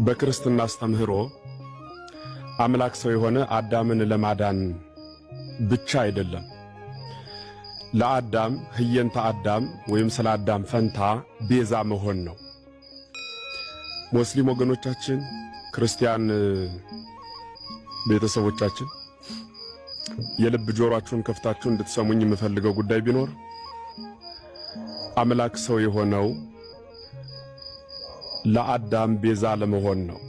በክርስትና አስተምህሮ አምላክ ሰው የሆነ አዳምን ለማዳን ብቻ አይደለም። ለአዳም ህየንተ አዳም ወይም ስለ አዳም ፈንታ ቤዛ መሆን ነው። ሙስሊም ወገኖቻችን፣ ክርስቲያን ቤተሰቦቻችን የልብ ጆሮአችሁን ከፍታችሁ እንድትሰሙኝ የምፈልገው ጉዳይ ቢኖር አምላክ ሰው የሆነው ለአዳም ቤዛ ለመሆን ነው።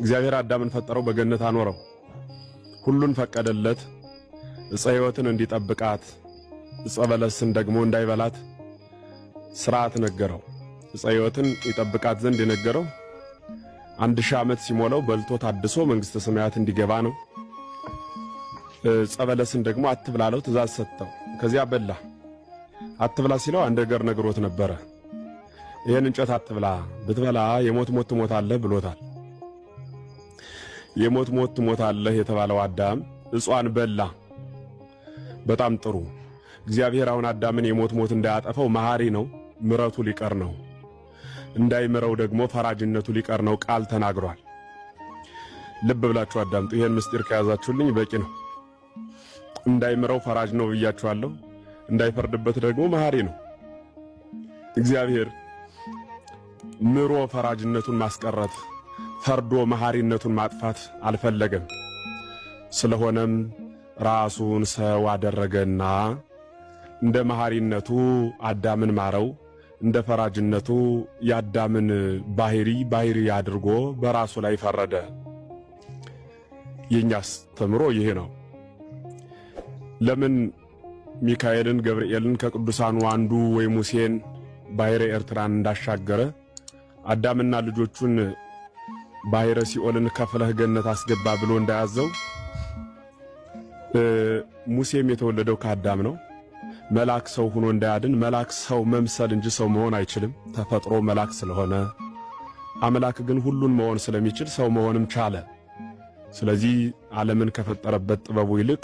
እግዚአብሔር አዳምን ፈጠረው፣ በገነት አኖረው፣ ሁሉን ፈቀደለት፣ ዕፀ ሕይወትን እንዲጠብቃት ዕፀ በለስን ደግሞ እንዳይበላት ሥርዓት ነገረው። ዕፀ ሕይወትን ይጠብቃት ዘንድ የነገረው 1000 ዓመት ሲሞላው በልቶ ታድሶ መንግሥተ ሰማያት እንዲገባ ነው። ዕፀ በለስን ደግሞ አትብላለው ትእዛዝ ሰጠው። ከዚያ በላ። አትብላ ሲለው አንድ ነገር ነግሮት ነበረ። ይሄን እንጨት አትብላ፣ ብትበላ የሞት ሞት ትሞታለህ ብሎታል። የሞት ሞት ትሞታለህ የተባለው አዳም ዕጿን በላ። በጣም ጥሩ። እግዚአብሔር አሁን አዳምን የሞት ሞት እንዳያጠፋው መሐሪ ነው፣ ምሕረቱ ሊቀር ነው። እንዳይምረው ደግሞ ፈራጅነቱ ሊቀር ነው ቃል ተናግሯል። ልብ ብላችሁ አዳምጡ። ይሄን ምስጢር ከያዛችሁልኝ በቂ ነው። እንዳይምረው ፈራጅ ነው ብያችኋለሁ። እንዳይፈርድበት ደግሞ መሐሪ ነው። እግዚአብሔር ምሮ ፈራጅነቱን ማስቀረት፣ ፈርዶ መሐሪነቱን ማጥፋት አልፈለገም። ስለሆነም ራሱን ሰው አደረገና እንደ መሐሪነቱ አዳምን ማረው፣ እንደ ፈራጅነቱ የአዳምን ባህሪ አድርጎ በራሱ ላይ ፈረደ። የኛስ ተምሮ ይሄ ነው። ለምን ሚካኤልን ገብርኤልን ከቅዱሳኑ አንዱ ወይ ሙሴን ባሕረ ኤርትራን እንዳሻገረ አዳምና ልጆቹን ባሕረ ሲኦልን ከፍለህ ገነት አስገባ ብሎ እንዳያዘው ሙሴም የተወለደው ከአዳም ነው። መልአክ ሰው ሆኖ እንዳያድን መልአክ ሰው መምሰል እንጂ ሰው መሆን አይችልም፣ ተፈጥሮ መልአክ ስለሆነ። አምላክ ግን ሁሉን መሆን ስለሚችል ሰው መሆንም ቻለ። ስለዚህ ዓለምን ከፈጠረበት ጥበቡ ይልቅ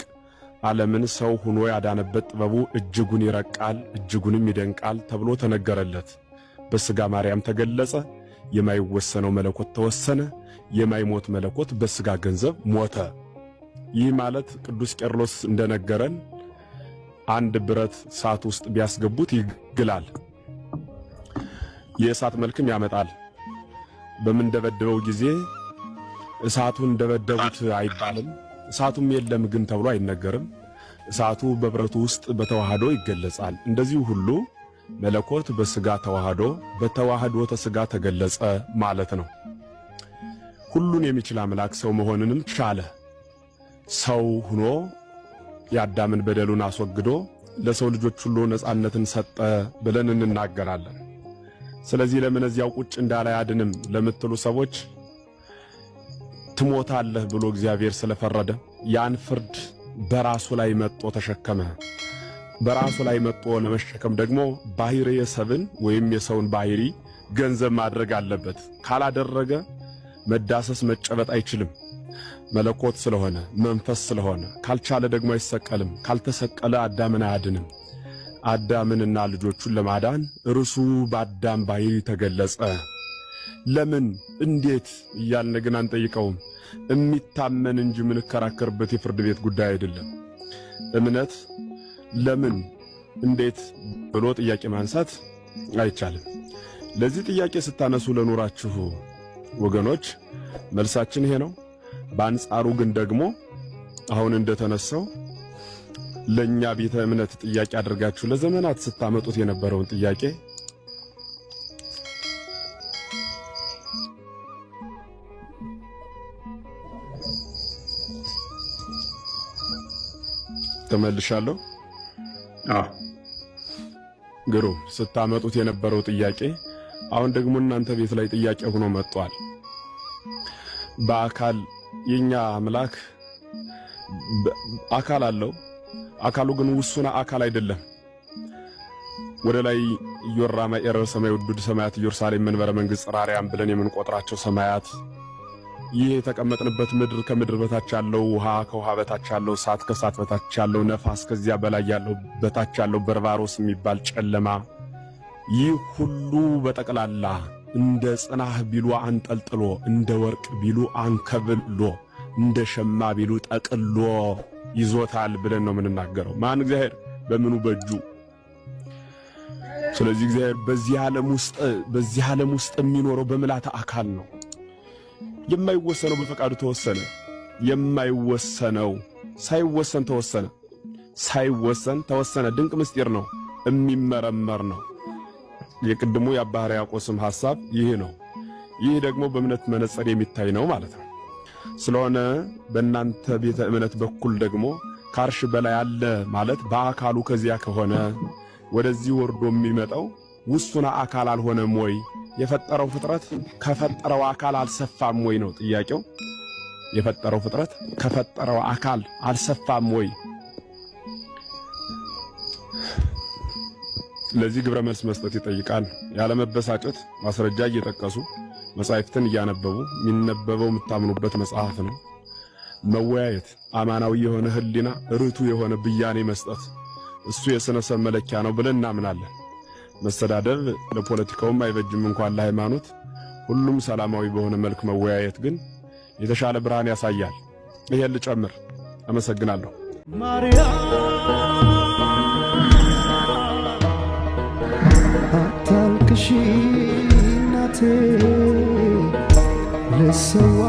ዓለምን ሰው ሆኖ ያዳነበት ጥበቡ እጅጉን ይረቃል፣ እጅጉንም ይደንቃል ተብሎ ተነገረለት። በሥጋ ማርያም ተገለጸ። የማይወሰነው መለኮት ተወሰነ። የማይሞት መለኮት በሥጋ ገንዘብ ሞተ። ይህ ማለት ቅዱስ ቄርሎስ እንደነገረን አንድ ብረት እሳት ውስጥ ቢያስገቡት ይግላል፣ የእሳት መልክም ያመጣል። በምንደበደበው ጊዜ እሳቱን ደበደቡት አይባልም። እሳቱም የለም ግን ተብሎ አይነገርም። እሳቱ በብረቱ ውስጥ በተዋህዶ ይገለጻል። እንደዚሁ ሁሉ መለኮት በሥጋ ተዋህዶ በተዋህዶ ተሥጋ ተገለጸ ማለት ነው። ሁሉን የሚችል አምላክ ሰው መሆንንም ቻለ። ሰው ሆኖ የአዳምን በደሉን አስወግዶ ለሰው ልጆች ሁሉ ነጻነትን ሰጠ ብለን እንናገራለን። ስለዚህ ለምን እዚያው ቁጭ እንዳለ አያድንም ለምትሉ ሰዎች ትሞታለህ ብሎ እግዚአብሔር ስለፈረደ ያን ፍርድ በራሱ ላይ መጥቶ ተሸከመ። በራሱ ላይ መጥቶ ለመሸከም ደግሞ ባሕርየ ሰብን ወይም የሰውን ባሕሪ ገንዘብ ማድረግ አለበት። ካላደረገ መዳሰስ መጨበጥ አይችልም። መለኮት ስለሆነ መንፈስ ስለሆነ ካልቻለ ደግሞ አይሰቀልም። ካልተሰቀለ አዳምን አያድንም። አዳምንና ልጆቹን ለማዳን እርሱ በአዳም ባሕሪ ተገለጸ። ለምን እንዴት እያልን ግን አንጠይቀውም። የሚታመን እንጂ ምንከራከርበት የፍርድ ቤት ጉዳይ አይደለም። እምነት ለምን እንዴት ብሎ ጥያቄ ማንሳት አይቻልም። ለዚህ ጥያቄ ስታነሱ ለኖራችሁ ወገኖች መልሳችን ይሄ ነው። በአንጻሩ ግን ደግሞ አሁን እንደተነሳው ለኛ ቤተ እምነት ጥያቄ አድርጋችሁ ለዘመናት ስታመጡት የነበረውን ጥያቄ ተመልሻለሁ። ግሩም ስታመጡት የነበረው ጥያቄ አሁን ደግሞ እናንተ ቤት ላይ ጥያቄ ሆኖ መጥቷል። በአካል የኛ አምላክ አካል አለው። አካሉ ግን ውሱና አካል አይደለም። ወደ ላይ ኢዮራማ ኤረር ሰማይ ውዱድ ሰማያት ኢየሩሳሌም መንበረ መንግሥት ጽራሪያም ብለን የምንቆጥራቸው ሰማያት፣ ይህ የተቀመጥንበት ምድር፣ ከምድር በታች ያለው ውሃ፣ ከውሃ በታች ያለው እሳት፣ ከእሳት በታች ያለው ነፋስ፣ ከዚያ በላይ ያለው በታች ያለው በርባሮስ የሚባል ጨለማ፣ ይህ ሁሉ በጠቅላላ እንደ ጽናህ ቢሉ አንጠልጥሎ እንደ ወርቅ ቢሉ አንከብሎ እንደ ሸማ ቢሉ ጠቅሎ ይዞታል ብለን ነው የምንናገረው። ማን? እግዚአብሔር። በምኑ? በእጁ። ስለዚህ እግዚአብሔር በዚህ ዓለም ውስጥ የሚኖረው በምልዓተ አካል ነው። የማይወሰነው በፈቃዱ ተወሰነ። የማይወሰነው ሳይወሰን ተወሰነ። ሳይወሰን ተወሰነ። ድንቅ ምስጢር ነው። የሚመረመር ነው። የቅድሙ የአባ ሕርያቆስም ሐሳብ ይህ ነው። ይህ ደግሞ በእምነት መነጽር የሚታይ ነው ማለት ነው። ስለሆነ በእናንተ ቤተ እምነት በኩል ደግሞ ከአርሽ በላይ አለ ማለት በአካሉ ከዚያ ከሆነ ወደዚህ ወርዶ የሚመጣው ውሱን አካል አልሆነም ወይ? የፈጠረው ፍጥረት ከፈጠረው አካል አልሰፋም ወይ ነው ጥያቄው። የፈጠረው ፍጥረት ከፈጠረው አካል አልሰፋም ወይ? ለዚህ ግብረ መልስ መስጠት ይጠይቃል። ያለ መበሳጨት ማስረጃ እየጠቀሱ መጻሕፍትን እያነበቡ የሚነበበው የምታምኑበት መጽሐፍ ነው። መወያየት፣ አማናዊ የሆነ ህሊና፣ ርቱ የሆነ ብያኔ መስጠት እሱ የሥነ-ሰብ መለኪያ ነው ብለን እናምናለን። መሰዳደብ ለፖለቲካውም አይበጅም እንኳን ለሃይማኖት። ሁሉም ሰላማዊ በሆነ መልክ መወያየት ግን የተሻለ ብርሃን ያሳያል። ይሄን ልጨምር። አመሰግናለሁ። አታልቅሺ እናቴ ልሰዋ